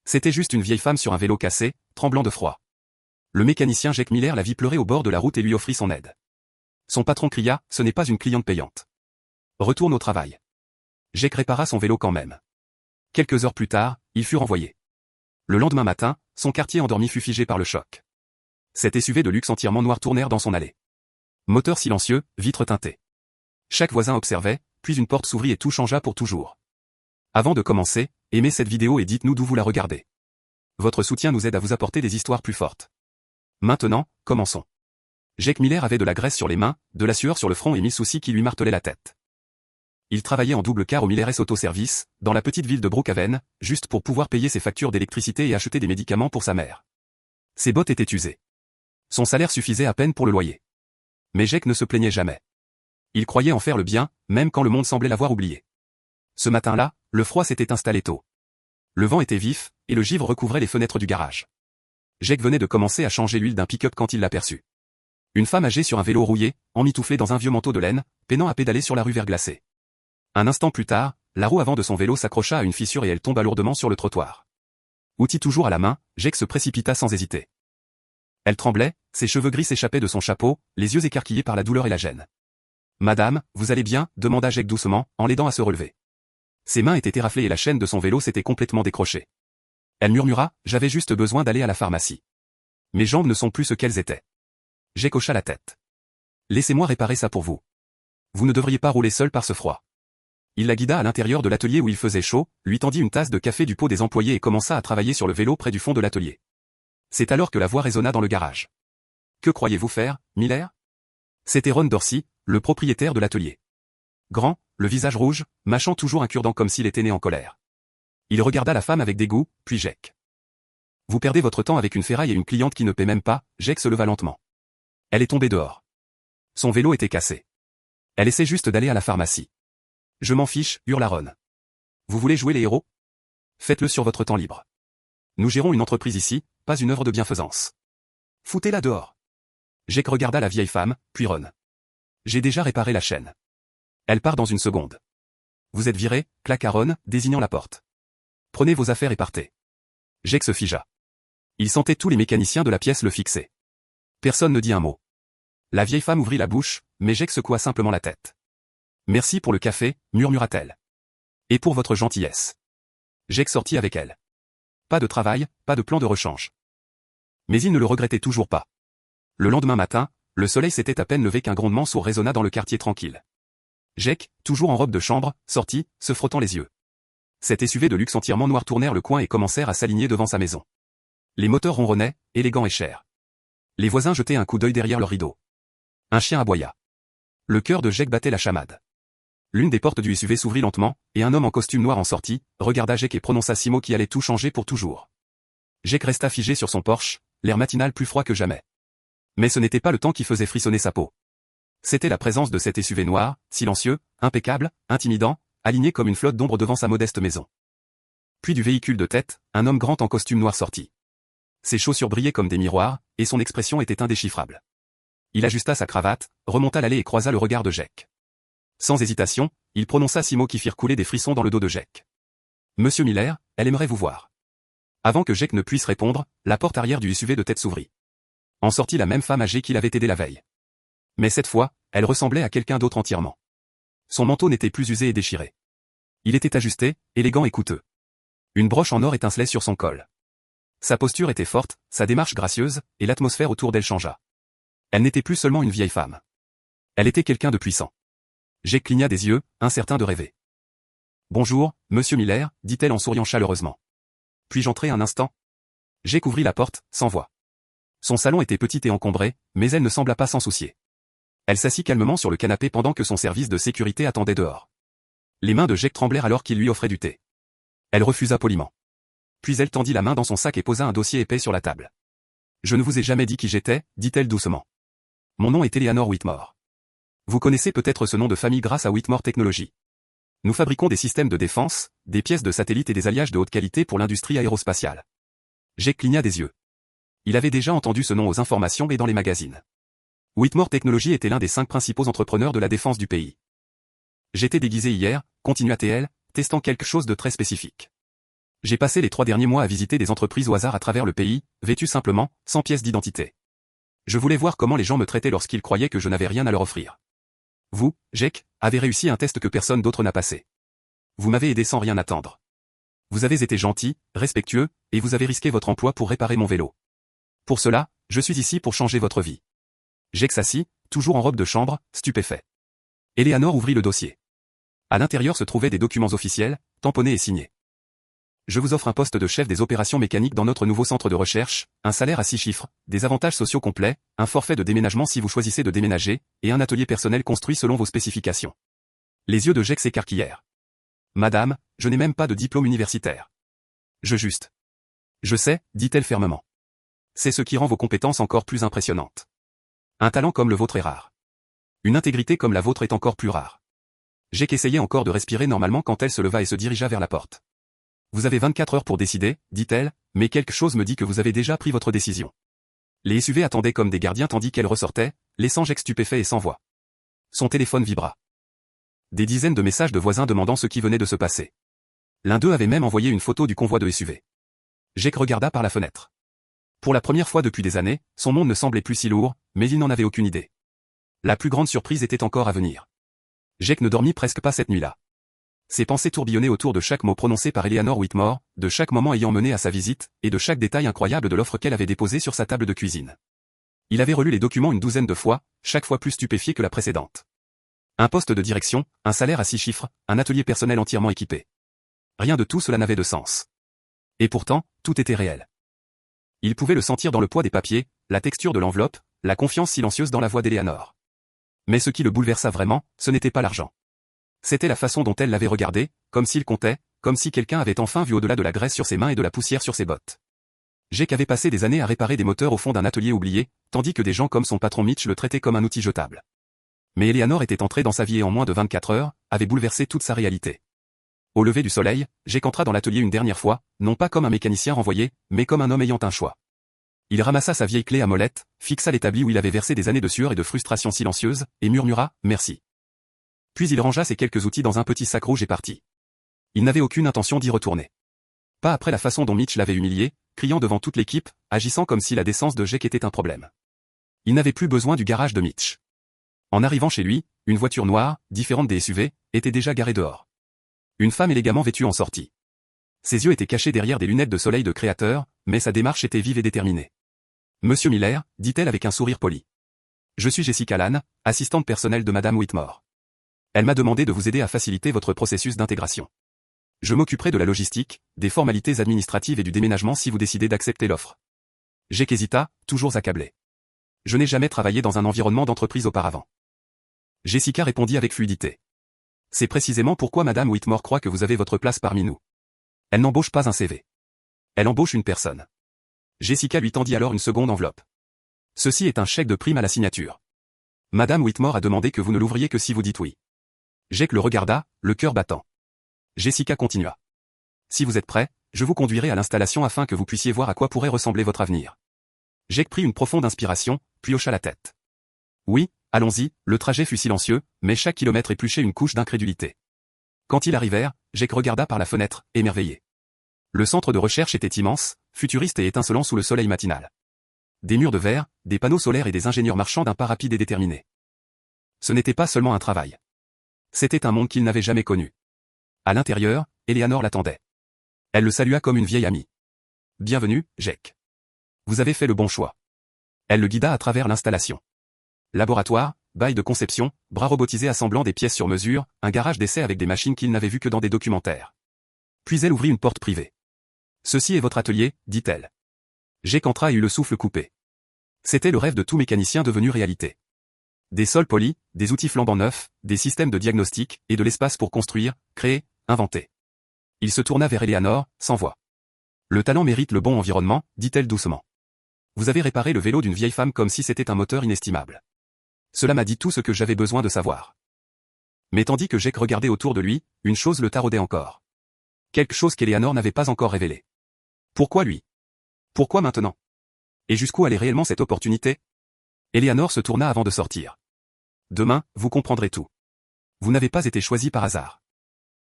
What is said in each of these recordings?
C'était juste une vieille femme sur un vélo cassé, tremblant de froid. Le mécanicien Jake Miller la vit pleurer au bord de la route et lui offrit son aide. Son patron cria, ce n'est pas une cliente payante. Retourne au travail. Jake répara son vélo quand même. Quelques heures plus tard, il fut renvoyé. Le lendemain matin, son quartier endormi fut figé par le choc. Cet SUV de luxe entièrement noir tournèrent dans son allée. Moteur silencieux, vitres teintées. Chaque voisin observait, puis une porte s'ouvrit et tout changea pour toujours. Avant de commencer, aimez cette vidéo et dites-nous d'où vous la regardez. Votre soutien nous aide à vous apporter des histoires plus fortes. Maintenant, commençons. Jake Miller avait de la graisse sur les mains, de la sueur sur le front et 1000 soucis qui lui martelaient la tête. Il travaillait en double car au Miller S Autoservice, dans la petite ville de Brookhaven, juste pour pouvoir payer ses factures d'électricité et acheter des médicaments pour sa mère. Ses bottes étaient usées. Son salaire suffisait à peine pour le loyer. Mais Jake ne se plaignait jamais. Il croyait en faire le bien, même quand le monde semblait l'avoir oublié. Ce matin-là, le froid s'était installé tôt. Le vent était vif, et le givre recouvrait les fenêtres du garage. Jake venait de commencer à changer l'huile d'un pick-up quand il l'aperçut. Une femme âgée sur un vélo rouillé, emmitouflée dans un vieux manteau de laine, peinant à pédaler sur la rue verglacée. Un instant plus tard, la roue avant de son vélo s'accrocha à une fissure et elle tomba lourdement sur le trottoir. Outil toujours à la main, Jake se précipita sans hésiter. Elle tremblait, ses cheveux gris s'échappaient de son chapeau, les yeux écarquillés par la douleur et la gêne. « Madame, vous allez bien ?» demanda Jake doucement, en l'aidant à se relever. Ses mains étaient éraflées et la chaîne de son vélo s'était complètement décrochée. Elle murmura, « J'avais juste besoin d'aller à la pharmacie. Mes jambes ne sont plus ce qu'elles étaient. » Jake hocha la tête. « Laissez-moi réparer ça pour vous. Vous ne devriez pas rouler seul par ce froid. » Il la guida à l'intérieur de l'atelier où il faisait chaud, lui tendit une tasse de café du pot des employés et commença à travailler sur le vélo près du fond de l'atelier. C'est alors que la voix résonna dans le garage. « Que croyez-vous faire, Miller ?» C'était Ron Dorsey, le propriétaire de l'atelier. Grand, le visage rouge, mâchant toujours un cure-dent comme s'il était né en colère. Il regarda la femme avec dégoût, puis Jake. « Vous perdez votre temps avec une ferraille et une cliente qui ne paie même pas », Jake se leva lentement. Elle est tombée dehors. Son vélo était cassé. Elle essaie juste d'aller à la pharmacie. « Je m'en fiche », hurla Ron. « Vous voulez jouer les héros ? Faites-le sur votre temps libre. Nous gérons une entreprise ici, pas une œuvre de bienfaisance. Foutez-la dehors. » Jake regarda la vieille femme, puis Ron. « J'ai déjà réparé la chaîne. Elle part dans une seconde. »« Vous êtes viré », claqua Ron, désignant la porte. « Prenez vos affaires et partez. » Jake se figea. Il sentait tous les mécaniciens de la pièce le fixer. Personne ne dit un mot. La vieille femme ouvrit la bouche, mais Jake secoua simplement la tête. « Merci pour le café », murmura-t-elle. « Et pour votre gentillesse. » Jake sortit avec elle. Pas de travail, pas de plan de rechange. Mais il ne le regrettait toujours pas. Le lendemain matin, le soleil s'était à peine levé qu'un grondement sourd résonna dans le quartier tranquille. Jake, toujours en robe de chambre, sortit, se frottant les yeux. Cet SUV de luxe entièrement noir tournèrent le coin et commencèrent à s'aligner devant sa maison. Les moteurs ronronnaient, élégants et chers. Les voisins jetaient un coup d'œil derrière leurs rideaux. Un chien aboya. Le cœur de Jake battait la chamade. L'une des portes du SUV s'ouvrit lentement, et un homme en costume noir en sortit, regarda Jake et prononça 6 mots qui allaient tout changer pour toujours. Jake resta figé sur son Porsche, l'air matinal plus froid que jamais. Mais ce n'était pas le temps qui faisait frissonner sa peau. C'était la présence de cet SUV noir, silencieux, impeccable, intimidant, aligné comme une flotte d'ombre devant sa modeste maison. Puis du véhicule de tête, un homme grand en costume noir sortit. Ses chaussures brillaient comme des miroirs, et son expression était indéchiffrable. Il ajusta sa cravate, remonta l'allée et croisa le regard de Jake. Sans hésitation, il prononça 6 mots qui firent couler des frissons dans le dos de Jake. « Monsieur Miller, elle aimerait vous voir. » Avant que Jake ne puisse répondre, la porte arrière du SUV de tête s'ouvrit. En sortit la même femme âgée qui l'avait aidé la veille. Mais cette fois, elle ressemblait à quelqu'un d'autre entièrement. Son manteau n'était plus usé et déchiré. Il était ajusté, élégant et coûteux. Une broche en or étincelait sur son col. Sa posture était forte, sa démarche gracieuse, et l'atmosphère autour d'elle changea. Elle n'était plus seulement une vieille femme. Elle était quelqu'un de puissant. Jake cligna des yeux, incertain de rêver. « Bonjour, monsieur Miller », dit-elle en souriant chaleureusement. « Puis-je entrer un instant ?» Jake ouvrit la porte, sans voix. Son salon était petit et encombré, mais elle ne sembla pas s'en soucier. Elle s'assit calmement sur le canapé pendant que son service de sécurité attendait dehors. Les mains de Jake tremblèrent alors qu'il lui offrait du thé. Elle refusa poliment. Puis elle tendit la main dans son sac et posa un dossier épais sur la table. « Je ne vous ai jamais dit qui j'étais », dit-elle doucement. « Mon nom est Eleanor Whitmore. Vous connaissez peut-être ce nom de famille grâce à Whitmore Technologies. Nous fabriquons des systèmes de défense, des pièces de satellite et des alliages de haute qualité pour l'industrie aérospatiale. » Jake cligna des yeux. Il avait déjà entendu ce nom aux informations et dans les magazines. Whitmore Technologies était l'un des 5 principaux entrepreneurs de la défense du pays. « J'étais déguisé hier », continua-t-elle, testant quelque chose de très spécifique. J'ai passé les 3 derniers mois à visiter des entreprises au hasard à travers le pays, vêtu simplement, sans pièce d'identité. Je voulais voir comment les gens me traitaient lorsqu'ils croyaient que je n'avais rien à leur offrir. Vous, Jake, avez réussi un test que personne d'autre n'a passé. Vous m'avez aidé sans rien attendre. Vous avez été gentil, respectueux, et vous avez risqué votre emploi pour réparer mon vélo. Pour cela, je suis ici pour changer votre vie. Jake s'assit, toujours en robe de chambre, stupéfait. Eleanor ouvrit le dossier. À l'intérieur se trouvaient des documents officiels, tamponnés et signés. Je vous offre un poste de chef des opérations mécaniques dans notre nouveau centre de recherche, un salaire à 6 chiffres, des avantages sociaux complets, un forfait de déménagement si vous choisissez de déménager, et un atelier personnel construit selon vos spécifications. Les yeux de Jake s'écarquillèrent. Madame, je n'ai même pas de diplôme universitaire. Je sais, dit-elle fermement. C'est ce qui rend vos compétences encore plus impressionnantes. Un talent comme le vôtre est rare. Une intégrité comme la vôtre est encore plus rare. Jake essayait encore de respirer normalement quand elle se leva et se dirigea vers la porte. Vous avez 24 heures pour décider, dit-elle, mais quelque chose me dit que vous avez déjà pris votre décision. Les SUV attendaient comme des gardiens tandis qu'elle ressortait, laissant Jake stupéfait et sans voix. Son téléphone vibra. Des dizaines de messages de voisins demandant ce qui venait de se passer. L'un d'eux avait même envoyé une photo du convoi de SUV. Jake regarda par la fenêtre. Pour la première fois depuis des années, son monde ne semblait plus si lourd, mais il n'en avait aucune idée. La plus grande surprise était encore à venir. Jake ne dormit presque pas cette nuit-là. Ses pensées tourbillonnaient autour de chaque mot prononcé par Eleanor Whitmore, de chaque moment ayant mené à sa visite, et de chaque détail incroyable de l'offre qu'elle avait déposée sur sa table de cuisine. Il avait relu les documents une douzaine de fois, chaque fois plus stupéfié que la précédente. Un poste de direction, un salaire à 6 chiffres, un atelier personnel entièrement équipé. Rien de tout cela n'avait de sens. Et pourtant, tout était réel. Il pouvait le sentir dans le poids des papiers, la texture de l'enveloppe, la confiance silencieuse dans la voix d'Eleanor. Mais ce qui le bouleversa vraiment, ce n'était pas l'argent. C'était la façon dont elle l'avait regardé, comme s'il comptait, comme si quelqu'un avait enfin vu au-delà de la graisse sur ses mains et de la poussière sur ses bottes. Jake avait passé des années à réparer des moteurs au fond d'un atelier oublié, tandis que des gens comme son patron Mitch le traitaient comme un outil jetable. Mais Eleanor était entrée dans sa vie et en moins de 24 heures, avait bouleversé toute sa réalité. Au lever du soleil, Jake entra dans l'atelier une dernière fois, non pas comme un mécanicien renvoyé, mais comme un homme ayant un choix. Il ramassa sa vieille clé à molette, fixa l'établi où il avait versé des années de sueur et de frustration silencieuse, et murmura « Merci ». Puis il rangea ses quelques outils dans un petit sac rouge et partit. Il n'avait aucune intention d'y retourner. Pas après la façon dont Mitch l'avait humilié, criant devant toute l'équipe, agissant comme si la décence de Jake était un problème. Il n'avait plus besoin du garage de Mitch. En arrivant chez lui, une voiture noire, différente des SUV, était déjà garée dehors. Une femme élégamment vêtue en sortit. Ses yeux étaient cachés derrière des lunettes de soleil de créateur, mais sa démarche était vive et déterminée. Monsieur Miller, dit-elle avec un sourire poli. Je suis Jessica Lann, assistante personnelle de Madame Whitmore. Elle m'a demandé de vous aider à faciliter votre processus d'intégration. Je m'occuperai de la logistique, des formalités administratives et du déménagement si vous décidez d'accepter l'offre. Jake hésita, toujours accablé. Je n'ai jamais travaillé dans un environnement d'entreprise auparavant. Jessica répondit avec fluidité. C'est précisément pourquoi Madame Whitmore croit que vous avez votre place parmi nous. Elle n'embauche pas un CV. Elle embauche une personne. Jessica lui tendit alors une seconde enveloppe. Ceci est un chèque de prime à la signature. Madame Whitmore a demandé que vous ne l'ouvriez que si vous dites oui. Jake le regarda, le cœur battant. Jessica continua. Si vous êtes prêt, je vous conduirai à l'installation afin que vous puissiez voir à quoi pourrait ressembler votre avenir. Jake prit une profonde inspiration, puis hocha la tête. Oui, allons-y, le trajet fut silencieux, mais chaque kilomètre épluchait une couche d'incrédulité. Quand ils arrivèrent, Jake regarda par la fenêtre, émerveillé. Le centre de recherche était immense, futuriste et étincelant sous le soleil matinal. Des murs de verre, des panneaux solaires et des ingénieurs marchant d'un pas rapide et déterminé. Ce n'était pas seulement un travail. C'était un monde qu'il n'avait jamais connu. À l'intérieur, Eleanor l'attendait. Elle le salua comme une vieille amie. Bienvenue, Jake. Vous avez fait le bon choix. Elle le guida à travers l'installation. Laboratoire, bail de conception, bras robotisés assemblant des pièces sur mesure, un garage d'essai avec des machines qu'il n'avait vues que dans des documentaires. Puis elle ouvrit une porte privée. Ceci est votre atelier, dit-elle. Jake entra et eut le souffle coupé. C'était le rêve de tout mécanicien devenu réalité. Des sols polis, des outils flambant neufs, des systèmes de diagnostic, et de l'espace pour construire, créer, inventer. Il se tourna vers Eleanor, sans voix. Le talent mérite le bon environnement, dit-elle doucement. Vous avez réparé le vélo d'une vieille femme comme si c'était un moteur inestimable. Cela m'a dit tout ce que j'avais besoin de savoir. Mais tandis que Jake regardait autour de lui, une chose le taraudait encore. Quelque chose qu'Eleanor n'avait pas encore révélé. Pourquoi lui? Pourquoi maintenant? Et jusqu'où allait réellement cette opportunité? Eleanor se tourna avant de sortir. Demain, vous comprendrez tout. Vous n'avez pas été choisi par hasard.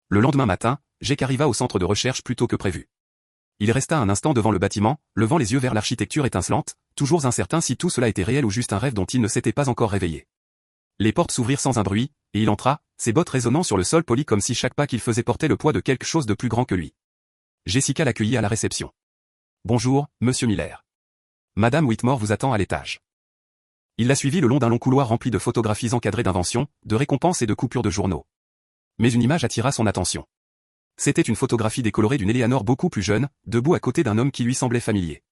Le lendemain matin, Jake arriva au centre de recherche plus tôt que prévu. Il resta un instant devant le bâtiment, levant les yeux vers l'architecture étincelante, toujours incertain si tout cela était réel ou juste un rêve dont il ne s'était pas encore réveillé. Les portes s'ouvrirent sans un bruit, et il entra, ses bottes résonnant sur le sol poli comme si chaque pas qu'il faisait portait le poids de quelque chose de plus grand que lui. Jessica l'accueillit à la réception. « Bonjour, monsieur Miller. Madame Whitmore vous attend à l'étage. » Il la suivit le long d'un long couloir rempli de photographies encadrées d'inventions, de récompenses et de coupures de journaux. Mais une image attira son attention. C'était une photographie décolorée d'une Eleanor beaucoup plus jeune, debout à côté d'un homme qui lui semblait familier.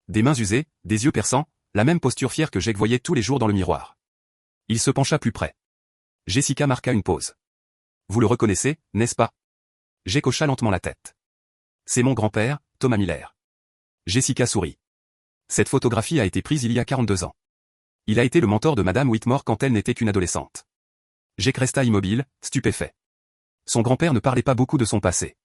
Des mains usées, des yeux perçants, la même posture fière que Jake voyait tous les jours dans le miroir. Il se pencha plus près. Jessica marqua une pause. « Vous le reconnaissez, n'est-ce pas ?» Jake hocha lentement la tête. « C'est mon grand-père, Thomas Miller. » Jessica sourit. Cette photographie a été prise il y a 42 ans. Il a été le mentor de Madame Whitmore quand elle n'était qu'une adolescente. Jake resta immobile, stupéfait. Son grand-père ne parlait pas beaucoup de son passé.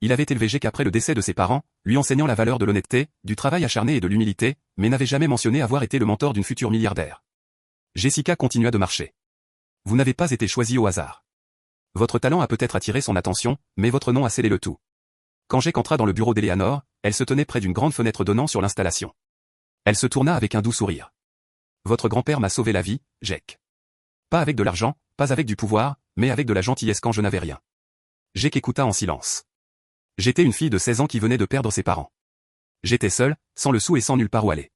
Il avait élevé Jake après le décès de ses parents, lui enseignant la valeur de l'honnêteté, du travail acharné et de l'humilité, mais n'avait jamais mentionné avoir été le mentor d'une future milliardaire. Jessica continua de marcher. « Vous n'avez pas été choisi au hasard. Votre talent a peut-être attiré son attention, mais votre nom a scellé le tout. » Quand Jake entra dans le bureau d'Eleanor, elle se tenait près d'une grande fenêtre donnant sur l'installation. Elle se tourna avec un doux sourire. « Votre grand-père m'a sauvé la vie, Jake. Pas avec de l'argent, pas avec du pouvoir, mais avec de la gentillesse quand je n'avais rien. » Jake écouta en silence. « J'étais une fille de 16 ans qui venait de perdre ses parents. J'étais seule, sans le sou et sans nulle part où aller.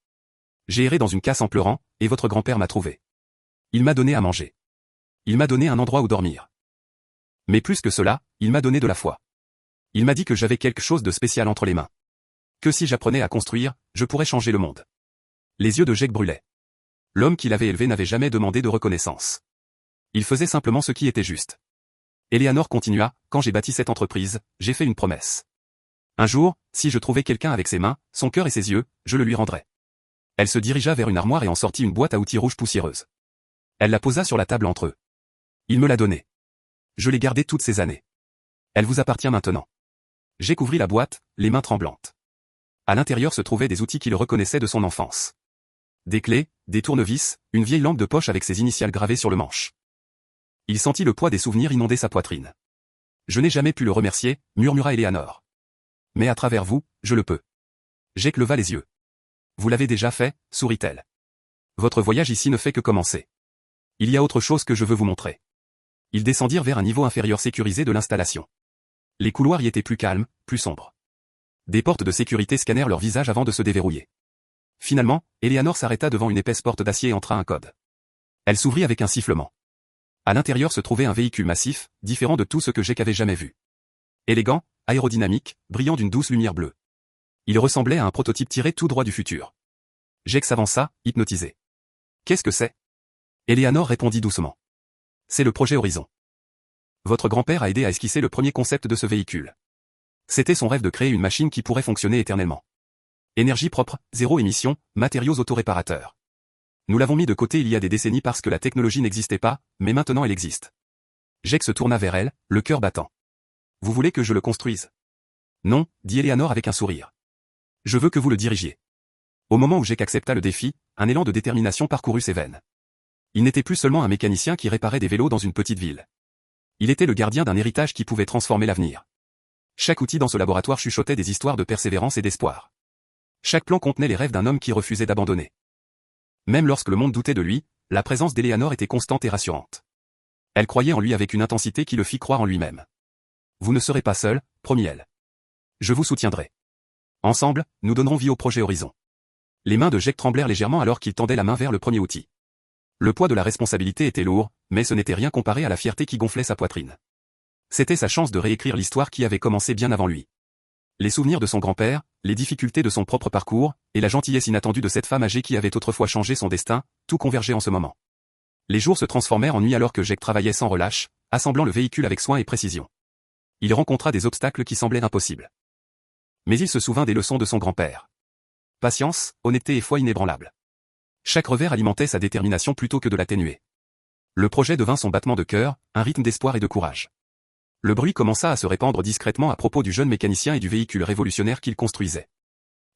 J'ai erré dans une casse en pleurant, et votre grand-père m'a trouvé. Il m'a donné à manger. Il m'a donné un endroit où dormir. Mais plus que cela, il m'a donné de la foi. Il m'a dit que j'avais quelque chose de spécial entre les mains. Que si j'apprenais à construire, je pourrais changer le monde. » Les yeux de Jake brûlaient. L'homme qui l'avait élevé n'avait jamais demandé de reconnaissance. Il faisait simplement ce qui était juste. Eleanor continua, « Quand j'ai bâti cette entreprise, j'ai fait une promesse. Un jour, si je trouvais quelqu'un avec ses mains, son cœur et ses yeux, je le lui rendrais. » Elle se dirigea vers une armoire et en sortit une boîte à outils rouge poussiéreuse. Elle la posa sur la table entre eux. « Il me l'a donnée. Je l'ai gardée toutes ces années. Elle vous appartient maintenant. » Jake ouvrit la boîte, les mains tremblantes. À l'intérieur se trouvaient des outils qu'il reconnaissait de son enfance. Des clés, des tournevis, une vieille lampe de poche avec ses initiales gravées sur le manche. Il sentit le poids des souvenirs inonder sa poitrine. « Je n'ai jamais pu le remercier, » murmura Eleanor. « Mais à travers vous, je le peux. » Jake leva les yeux. « Vous l'avez déjà fait, » sourit-elle. « Votre voyage ici ne fait que commencer. Il y a autre chose que je veux vous montrer. » Ils descendirent vers un niveau inférieur sécurisé de l'installation. Les couloirs y étaient plus calmes, plus sombres. Des portes de sécurité scannèrent leur visage avant de se déverrouiller. Finalement, Eleanor s'arrêta devant une épaisse porte d'acier et entra un code. Elle s'ouvrit avec un sifflement. À l'intérieur se trouvait un véhicule massif, différent de tout ce que Jake avait jamais vu. Élégant, aérodynamique, brillant d'une douce lumière bleue. Il ressemblait à un prototype tiré tout droit du futur. Jake s'avança, hypnotisé. « Qu'est-ce que c'est ?» Eleanor répondit doucement. « C'est le projet Horizon. Votre grand-père a aidé à esquisser le premier concept de ce véhicule. C'était son rêve de créer une machine qui pourrait fonctionner éternellement. Énergie propre, zéro émission, matériaux autoréparateurs. Nous l'avons mis de côté il y a des décennies parce que la technologie n'existait pas, mais maintenant elle existe. » Jake se tourna vers elle, le cœur battant. « Vous voulez que je le construise ?» ?»« Non, » dit Eleanor avec un sourire. « Je veux que vous le dirigiez. » Au moment où Jake accepta le défi, un élan de détermination parcourut ses veines. Il n'était plus seulement un mécanicien qui réparait des vélos dans une petite ville. Il était le gardien d'un héritage qui pouvait transformer l'avenir. Chaque outil dans ce laboratoire chuchotait des histoires de persévérance et d'espoir. Chaque plan contenait les rêves d'un homme qui refusait d'abandonner. Même lorsque le monde doutait de lui, la présence d'Eleanor était constante et rassurante. Elle croyait en lui avec une intensité qui le fit croire en lui-même. « Vous ne serez pas seul, » promit-elle. « Je vous soutiendrai. Ensemble, nous donnerons vie au projet Horizon. » Les mains de Jake tremblèrent légèrement alors qu'il tendait la main vers le premier outil. Le poids de la responsabilité était lourd, mais ce n'était rien comparé à la fierté qui gonflait sa poitrine. C'était sa chance de réécrire l'histoire qui avait commencé bien avant lui. Les souvenirs de son grand-père, les difficultés de son propre parcours, et la gentillesse inattendue de cette femme âgée qui avait autrefois changé son destin, tout convergeait en ce moment. Les jours se transformèrent en nuit alors que Jake travaillait sans relâche, assemblant le véhicule avec soin et précision. Il rencontra des obstacles qui semblaient impossibles. Mais il se souvint des leçons de son grand-père. Patience, honnêteté et foi inébranlables. Chaque revers alimentait sa détermination plutôt que de l'atténuer. Le projet devint son battement de cœur, un rythme d'espoir et de courage. Le bruit commença à se répandre discrètement à propos du jeune mécanicien et du véhicule révolutionnaire qu'il construisait.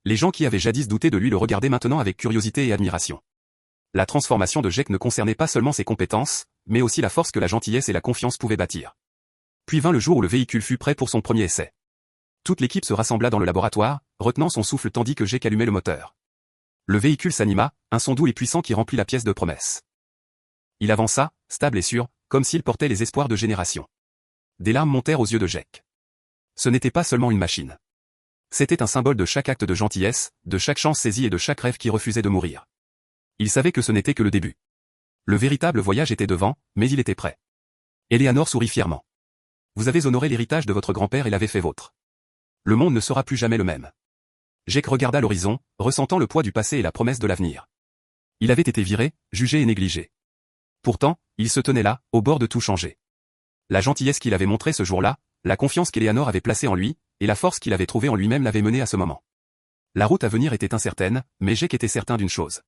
Les gens qui avaient jadis douté de lui le regardaient maintenant avec curiosité et admiration. La transformation de Jake ne concernait pas seulement ses compétences, mais aussi la force que la gentillesse et la confiance pouvaient bâtir. Puis vint le jour où le véhicule fut prêt pour son premier essai. Toute l'équipe se rassembla dans le laboratoire, retenant son souffle tandis que Jake allumait le moteur. Le véhicule s'anima, un son doux et puissant qui remplit la pièce de promesses. Il avança, stable et sûr, comme s'il portait les espoirs de générations. Des larmes montèrent aux yeux de Jake. Ce n'était pas seulement une machine. C'était un symbole de chaque acte de gentillesse, de chaque chance saisie et de chaque rêve qui refusait de mourir. Il savait que ce n'était que le début. Le véritable voyage était devant, mais il était prêt. Eleanor sourit fièrement. Vous avez honoré l'héritage de votre grand-père et l'avez fait vôtre. Le monde ne sera plus jamais le même. Jake regarda l'horizon, ressentant le poids du passé et la promesse de l'avenir. Il avait été viré, jugé et négligé. Pourtant, il se tenait là, au bord de tout changer. La gentillesse qu'il avait montrée ce jour-là, la confiance qu'Eleanor avait placée en lui, et la force qu'il avait trouvée en lui-même l'avaient mené à ce moment. La route à venir était incertaine, mais Jake était certain d'une chose.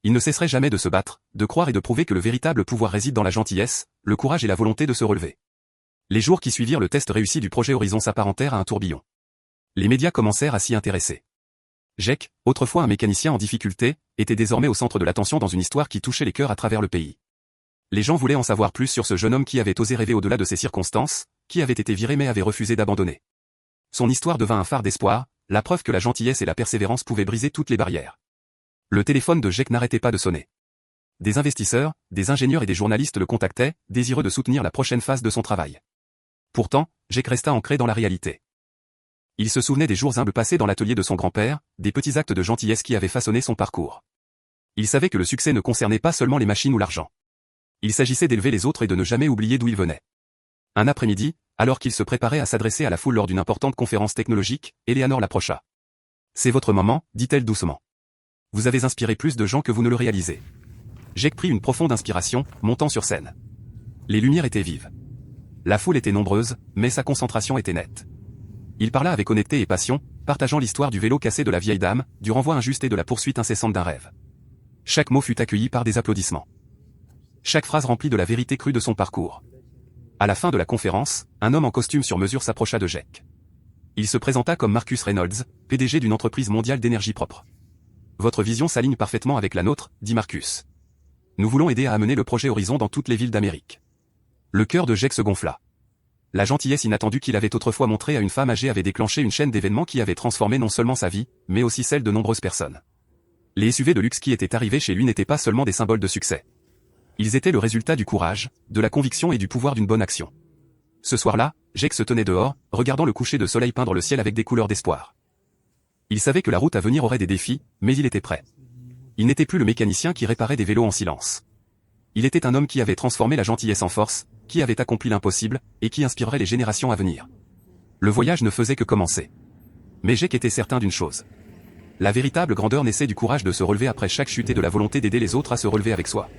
Il ne cesserait jamais de se battre, de croire et de prouver que le véritable pouvoir réside dans la gentillesse, le courage et la volonté de se relever. Les jours qui suivirent le test réussi du projet Horizon s'apparentèrent à un tourbillon. Les médias commencèrent à s'y intéresser. Jake, autrefois un mécanicien en difficulté, était désormais au centre de l'attention dans une histoire qui touchait les cœurs à travers le pays. Les gens voulaient en savoir plus sur ce jeune homme qui avait osé rêver au-delà de ses circonstances, qui avait été viré mais avait refusé d'abandonner. Son histoire devint un phare d'espoir, la preuve que la gentillesse et la persévérance pouvaient briser toutes les barrières. Le téléphone de Jake n'arrêtait pas de sonner. Des investisseurs, des ingénieurs et des journalistes le contactaient, désireux de soutenir la prochaine phase de son travail. Pourtant, Jake resta ancré dans la réalité. Il se souvenait des jours humbles passés dans l'atelier de son grand-père, des petits actes de gentillesse qui avaient façonné son parcours. Il savait que le succès ne concernait pas seulement les machines ou l'argent. Il s'agissait d'élever les autres et de ne jamais oublier d'où il venait. Un après-midi, alors qu'il se préparait à s'adresser à la foule lors d'une importante conférence technologique, Eleanor l'approcha. « C'est votre moment, dit-elle doucement. Vous avez inspiré plus de gens que vous ne le réalisez. » Jake prit une profonde inspiration, montant sur scène. Les lumières étaient vives. La foule était nombreuse, mais sa concentration était nette. Il parla avec honnêteté et passion, partageant l'histoire du vélo cassé de la vieille dame, du renvoi injuste et de la poursuite incessante d'un rêve. Chaque mot fut accueilli par des applaudissements. Chaque phrase remplie de la vérité crue de son parcours. À la fin de la conférence, un homme en costume sur mesure s'approcha de Jake. Il se présenta comme Marcus Reynolds, PDG d'une entreprise mondiale d'énergie propre. « Votre vision s'aligne parfaitement avec la nôtre, dit Marcus. Nous voulons aider à amener le projet Horizon dans toutes les villes d'Amérique. » Le cœur de Jake se gonfla. La gentillesse inattendue qu'il avait autrefois montrée à une femme âgée avait déclenché une chaîne d'événements qui avait transformé non seulement sa vie, mais aussi celle de nombreuses personnes. Les SUV de luxe qui étaient arrivés chez lui n'étaient pas seulement des symboles de succès. Ils étaient le résultat du courage, de la conviction et du pouvoir d'une bonne action. Ce soir-là, Jake se tenait dehors, regardant le coucher de soleil peindre le ciel avec des couleurs d'espoir. Il savait que la route à venir aurait des défis, mais il était prêt. Il n'était plus le mécanicien qui réparait des vélos en silence. Il était un homme qui avait transformé la gentillesse en force, qui avait accompli l'impossible, et qui inspirerait les générations à venir. Le voyage ne faisait que commencer. Mais Jake était certain d'une chose. La véritable grandeur naissait du courage de se relever après chaque chute et de la volonté d'aider les autres à se relever avec soi.